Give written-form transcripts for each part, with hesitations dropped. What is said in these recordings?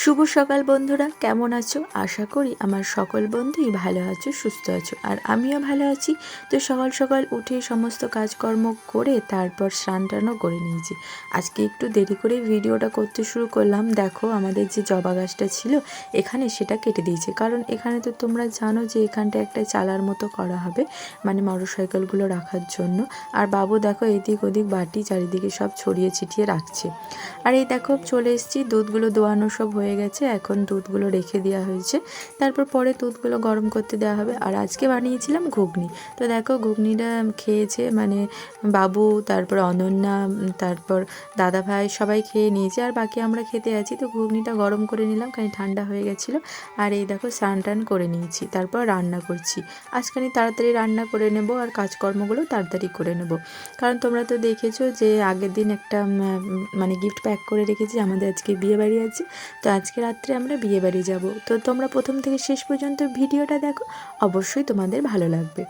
শুভ সকাল বন্ধুরা, কেমন আছো? আশা করি আমার সকল বন্ধুই ভালো আছো, সুস্থ আছো, আর আমিও ভালো আছি। তো সকাল সকাল উঠে সমস্ত কাজকর্ম করে তারপর স্নান টানও করে নিয়েছি। আজকে একটু দেরি করে ভিডিওটা করতে শুরু করলাম। দেখো, আমাদের যে জবা গাছটা ছিল এখানে, সেটা কেটে দিয়েছে। কারণ এখানে তো তোমরা জানো যে এখানটা একটা চালার মতো করা হবে, মানে মোটরসাইকেলগুলো রাখার জন্য। আর বাবু দেখো এদিক ওদিক বাটি চারিদিকে সব ছড়িয়ে ছিটিয়ে রাখছে। আর এই দেখো চলে এসেছি, দুধগুলো দোয়ানো সব হয়ে গেছে, এখন দুধগুলো রেখে দেওয়া হয়েছে। তারপর পরে দুধগুলো গরম করতে দেওয়া হবে। আর আজকে বানিয়েছিলাম ঘুগনি। তো দেখো ঘুগনিটা খেয়েছে, মানে বাবু, তারপর অনন্যা, তারপর দাদা ভাই সবাই খেয়ে নিয়েছে, আর বাকি আমরা খেতে আছি। তো ঘুগনিটা গরম করে নিলাম, কারণ ঠান্ডা হয়ে গেছিলো। আর এই দেখো স্নান টান করে নিয়েছি, তারপর রান্না করছি। আজকাল তাড়াতাড়ি রান্না করে নেব, আর কাজকর্মগুলো তাড়াতাড়ি করে নেব। কারণ তোমরা তো দেখেছো যে আগের দিন একটা মানে গিফট প্যাক করে রেখেছি, আমাদের আজকে বিয়েবাড়ি আছে। তো আজকে রাত্রে আমরা বিয়েবাড়ি যাব। তো তোমরা প্রথম থেকে শেষ পর্যন্ত ভিডিওটা দেখো, অবশ্যই তোমাদের ভালো লাগবে।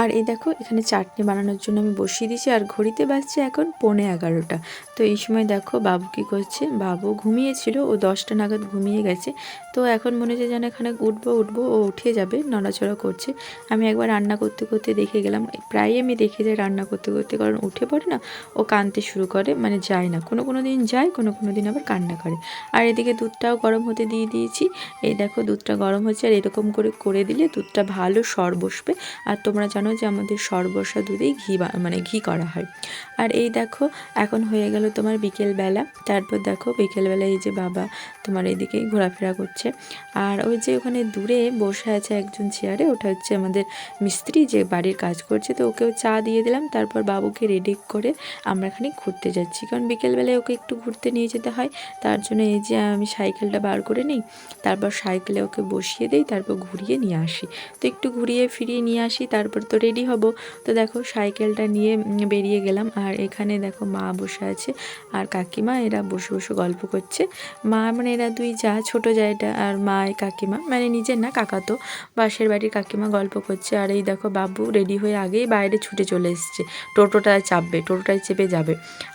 আর এই দেখো এখানে চাটনি বানানোর জন্য আমি বসিয়ে দিয়েছি, আর ঘড়িতে বাজছে এখন 11:15। তো এই সময় দেখো বাবু কী করছে। বাবু ঘুমিয়েছিল, ও 10টা নাগাদ ঘুমিয়ে গেছে। তো এখন মনে হচ্ছে যেন এখানে উঠবো ও উঠে যাবে, নড়াচড়া করছে। আমি একবার রান্না করতে করতে দেখে গেলাম, প্রায়ই আমি দেখে যাই রান্না করতে করতে, কারণ উঠে পড়ে না, ও কাঁদতে শুরু করে, মানে যায় না, কোনো দিন যায়, কোনো দিন আবার কান্না করে। আর এদিকে দুধটাও গরম হতে দিয়ে দিয়েছি। এই দেখো দুধটা গরম হচ্ছে, আর এরকম করে দিলে দুধটা ভালো সর বসবে। আর তোমরা জানো যে আমাদের সর বসা দুধেই মানে ঘি করা হয়। আর এই দেখো এখন হয়ে গেল তোমার বিকেলবেলা। তারপর দেখো বিকেলবেলা এই যে বাবা তোমার এইদিকে ঘোরাফেরা করছে। আর ওই যে ওখানে দূরে বসে আছে একজন চেয়ারে, ওটা হচ্ছে আমাদের মিস্ত্রি যে বাড়ির কাজ করছে। তো ওকেও চা দিয়ে দিলাম, তারপর বাবুকে রেডি করে আমরা খানিক ঘুরতে যাচ্ছি, কারণ বিকেলবেলায় ওকে একটু ঘুরতে নিয়ে যেতে হয়। তার জন্য এই যে আমি সাইকেলটা বার করে নিই, তারপর সাইকেলে ওকে বসিয়ে দিই, তারপর ঘুরিয়ে নিয়ে আসি। তো একটু ঘুরিয়ে ফিরিয়ে নিয়ে আসি, তারপর তো রেডি হব। তো দেখো সাইকেলটা নিয়ে বেরিয়ে গেলাম। আর এখানে দেখো মা বসে আছে, আর কাকিমা, এরা বসে বসে গল্প করছে। মা মানে এরা দুই যা, ছোটো জায়টা, আর মা কাকিমা, মানে নিজের না, কাকা তো পাশের বাড়ির কাকিমা গল্প করছে। আর এই দেখো বাবু রেডি হয়ে আগেই বাইরে ছুটে চলে এসছে, টোটোটায় চেপে যাবে।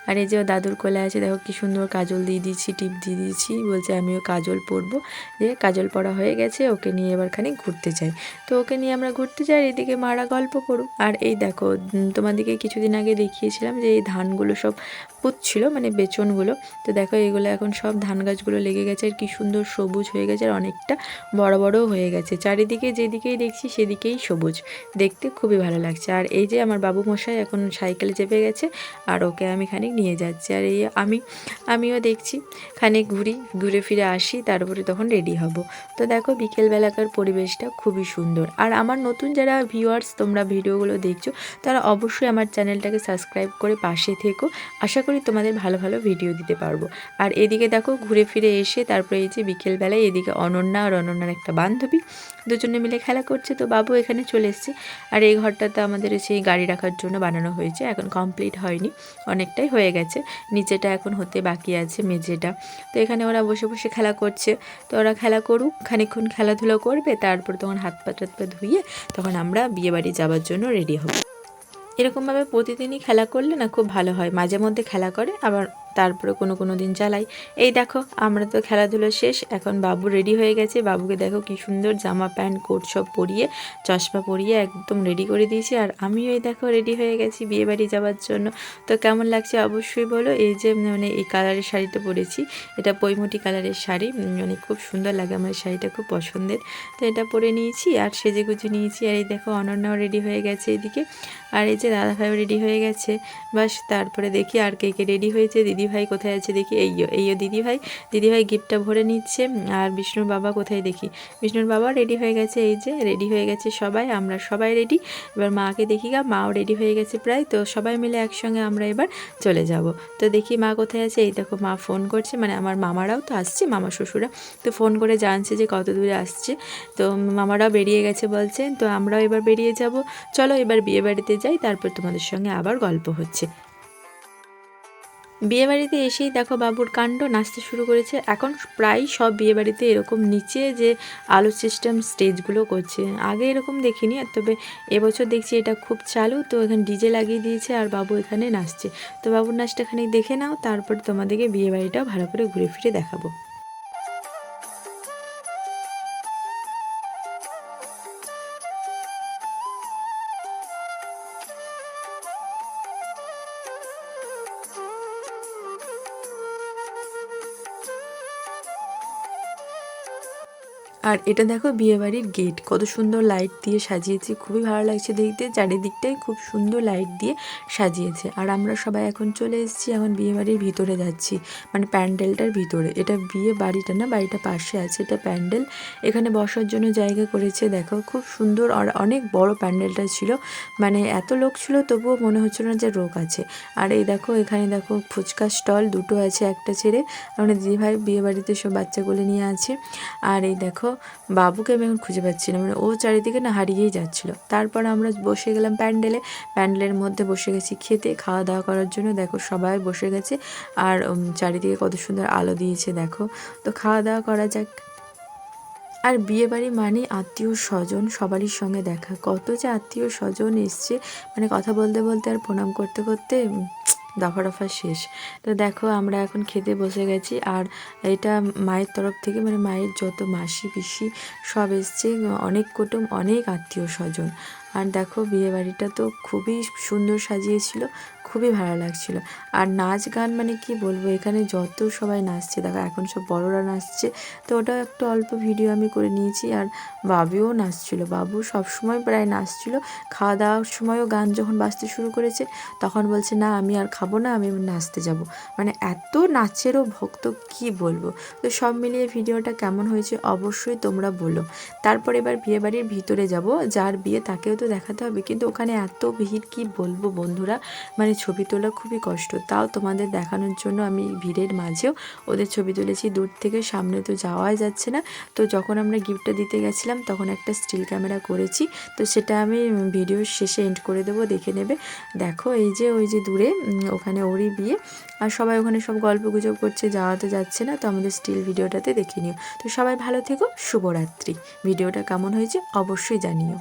আর এই যে ও দাদুর কোলে আছে, দেখো কি সুন্দর কাজল দিয়ে দিয়েছি, টিপ দিয়ে দিয়েছি, বলছে আমিও কাজল পরবো। যে কাজল পরা হয়ে গেছে, ওকে নিয়ে এবার খানিক ঘুরতে যাই। তো ওকে নিয়ে আমরা ঘুরতে যাই, এদিকে মারা গল্প করুক। আর এই দেখো তোমাদেরকে কিছুদিন আগে দেখিয়েছিলাম যে এই ধানগুলো সব পুঁতছিল, মানে বেচনগুলো। তো দেখো এগুলো এখন সব ধান গাছগুলো লেগে গেছে, আর কি সুন্দর সবুজ হয়ে গেছে, আর অনেকটা বড় হয়ে গেছে। চারিদিকে যেদিকেই দেখছি সেদিকেই সবুজ, দেখতে খুবই ভালো লাগছে। আর এই যে আমার বাবু মশাই এখন সাইকেলে চেপে গেছে, আর ওকে আমি খানিক নিয়ে যাচ্ছি। আর এই আমিও দেখছি, খানিক ঘুরে ফিরে আসি, তারপরে তখন রেডি হব। তো দেখো বিকেলবেলাকার পরিবেশটা খুবই সুন্দর। আর আমার নতুন যারা ভিউয়ার্স, তোমরা ভিডিওগুলো দেখছো, তারা অবশ্যই আমার চ্যানেলটাকে সাবস্ক্রাইব করে পাশে থেকো। আশা করি তোমাদের ভালো ভালো ভিডিও দিতে পারবো। আর এদিকে দেখো ঘুরে ফিরে এসে তারপরে এই যে বিকেলবেলায় এদিকে অনন্যা আর অনন্যার একটা বান্ধবী দুজনে মিলে খেলা করছে। তো বাবু এখানে চলে এসছে। আর এই ঘরটাতে আমাদের সেই গাড়ি রাখার জন্য বানানো হয়েছে, এখন কমপ্লিট হয়নি, অনেকটাই হয়ে গেছে, নিচেটা এখন হতে বাকি আছে, মেঝেটা। তো এখানে ওরা বসে বসে খেলা করছে। তো ওরা খেলা করুক, খানিকক্ষণ খেলাধুলো করবে, তারপর তখন হাত পা ধুয়ে তখন আমরা বিয়েবাড়ি যাওয়ার জন্য রেডি হব। এরকমভাবে প্রতিদিনই খেলা করলে না খুব ভালো হয়, মাঝে মধ্যে খেলা করে, আবার তারপরে কোনো দিন জ্বালাই। এই দেখো আমরা তো খেলাধুলো শেষ, এখন বাবু রেডি হয়ে গেছে। বাবুকে দেখো কি সুন্দর জামা প্যান্ট কোট সব পরিয়ে, চশমা পরিয়ে একদম রেডি করে দিয়েছি। আর আমিও এই দেখো রেডি হয়ে গেছি বিয়েবাড়ি যাওয়ার জন্য। তো কেমন লাগছে অবশ্যই বলো। এই যে মানে এই কালারের শাড়িটা পরেছি, এটা পৈমুটি কালারের শাড়ি, মানে খুব সুন্দর লাগে, আমার শাড়িটা খুব পছন্দের। তো এটা পরে নিয়েছি আর সেজে গুজে নিয়েছি। আর এই দেখো অনন্যাও রেডি হয়ে গেছে এদিকে। আর এই যে দাদা ভাইও রেডি হয়ে গেছে। বাস তারপরে দেখি আর কে রেডি হয়েছে। দিদিভাই কোথায় আছে দেখি, এইও দিদিভাই গিফটটা ভরে নিচ্ছে। আর বিষ্ণুর বাবা কোথায় দেখি, বিষ্ণুর বাবা রেডি হয়ে গেছে। এই যে রেডি হয়ে গেছে সবাই, আমরা সবাই রেডি। এবার মাকে দেখি মাও রেডি হয়ে গেছে প্রায়। তো সবাই মিলে একসঙ্গে আমরা এবার চলে যাব। তো দেখি মা কোথায় আছে। এই দেখো মা ফোন করছে, মানে আমার মামারাও তো আসছে, মামা শ্বশুরা, তো ফোন করে জানছে যে কত দূরে আসছে। তো মামারাও বেরিয়ে গেছে বলছে, তো আমরাও এবার বেরিয়ে যাব। চলো এবার বিয়েবাড়িতে যাই, তারপর তোমাদের সঙ্গে আবার গল্প হচ্ছে। বিয়েবাড়িতে এসেই দেখো বাবুর কাণ্ড, নাচতে শুরু করেছে। এখন প্রায় সব বিয়েবাড়িতে এরকম নিচে যে আলো সিস্টেম স্টেজগুলো করছে, আগে এরকম দেখিনি, তবে এবছর দেখছি এটা খুব চালু। তো এখানে ডিজে লাগিয়ে দিয়েছে, আর বাবু এখানে নাচছে। তো বাবুর নাচটা খানিক দেখে নাও, তারপর তোমাদেরকে বিয়েবাড়িটাও ভালো করে ঘুরে ফিরে দেখাবো। আর এটা দেখো বিয়েবাড়ির গেট, কত সুন্দর লাইট দিয়ে সাজিয়েছে, খুবই ভালো লাগছে দেখতে। চারিদিকটাই খুব সুন্দর লাইট দিয়ে সাজিয়েছে। আর আমরা সবাই এখন চলে এসেছি, এখন বিয়েবাড়ির ভিতরে যাচ্ছি, মানে প্যান্ডেলটার ভিতরে। এটা বিয়ে বাড়িটা না, বাড়িটা পাশে আছে, এটা প্যান্ডেল। এখানে বসার জন্য জায়গা করেছে, দেখো খুব সুন্দর। আর অনেক বড় প্যান্ডেলটা ছিল, মানে এত লোক ছিল তবুও মনে হচ্ছিল না যে লোক আছে। আর এই দেখো এখানে দেখো ফুচকা স্টল দুটো আছে, একটা ছেড়ে। মানে দিদিভাই বিয়ে বাড়িতে সব বাচ্চাগুলো নিয়ে আছে। আর এই দেখো বাবুকে আমি এখন খুঁজে পাচ্ছি না, মানে ও চারিদিকে না হারিয়েই যাচ্ছিলো। তারপর আমরা বসে গেলাম প্যান্ডেলে, প্যান্ডেলের মধ্যে বসে গেছি খেতে, খাওয়া দাওয়া করার জন্য। দেখো সবাই বসে গেছে, আর চারিদিকে কত সুন্দর আলো দিয়েছে দেখো। তো খাওয়া দাওয়া করা যাক। আর বিয়েবাড়ি মানে আত্মীয় স্বজন সবারই সঙ্গে দেখা, কত যে আত্মীয় স্বজন এসছে, মানে কথা বলতে বলতে আর প্রণাম করতে করতে দফা রফা শেষ। তো দেখো আমরা এখন খেতে বসে গেছি। আর এটা মায়ের তরফ থেকে, মানে মায়ের যত মাসি পিসি সব এসছে, অনেক কুটুম, অনেক আত্মীয় স্বজন। আর দেখো বিয়েবাড়িটা তো খুবই সুন্দর সাজিয়েছিল, খুবই ভালো লাগছিল। আর নাচ গান মানে কি বলবো, এখানে যত সবাই নাচছে দেখো, এখন সব বড়রা নাচছে। তো ওটা একটু অল্প ভিডিও আমি করে নিয়েছি। আর বাবুও নাচছিল, বাবু সবসময় প্রায় নাচছিল। খাওয়া দাওয়ার সময়ও গান যখন বাজতে শুরু করেছে তখন বলছে না আমি আর খাবো না, আমি নাচতে যাব। মানে এত নাচেরও ভক্ত, কি বলবো। তো সব মিলিয়ে ভিডিওটা কেমন হয়েছে অবশ্যই তোমরা বলো। তারপর এবার বিয়েবাড়ির ভিতরে যাব, যার বিয়ে তাকেও তো দেখাতে হবে, কিন্তু ওখানে এত ভিড়, কি বলবো বন্ধুরা, মানে ছবি তোলা খুবই কষ্ট। তাও তোমাদের দেখানোর জন্য আমি ভিড়ের মাঝেও ওদের ছবি তুলেছি দূর থেকে, সামনে তো যাওয়াই যাচ্ছে না। তো যখন আমরা গিফটটা দিতে গেছিলাম তখন একটা স্টিল ক্যামেরা করেছি, তো সেটা আমি ভিডিওর শেষে এন্ড করে দেবো, দেখে নেবে। দেখো এই যে ওই যে দূরে ওখানে ওরই বিয়ে, আর সবাই ওখানে সব গল্প গুজব করছে, যাওয়া তো যাচ্ছে না। তো আমাদের স্টিল ভিডিওটাতে দেখে নিও। তো সবাই ভালো থেকো, শুভরাত্রি। ভিডিওটা কেমন হয়েছে অবশ্যই জানিও।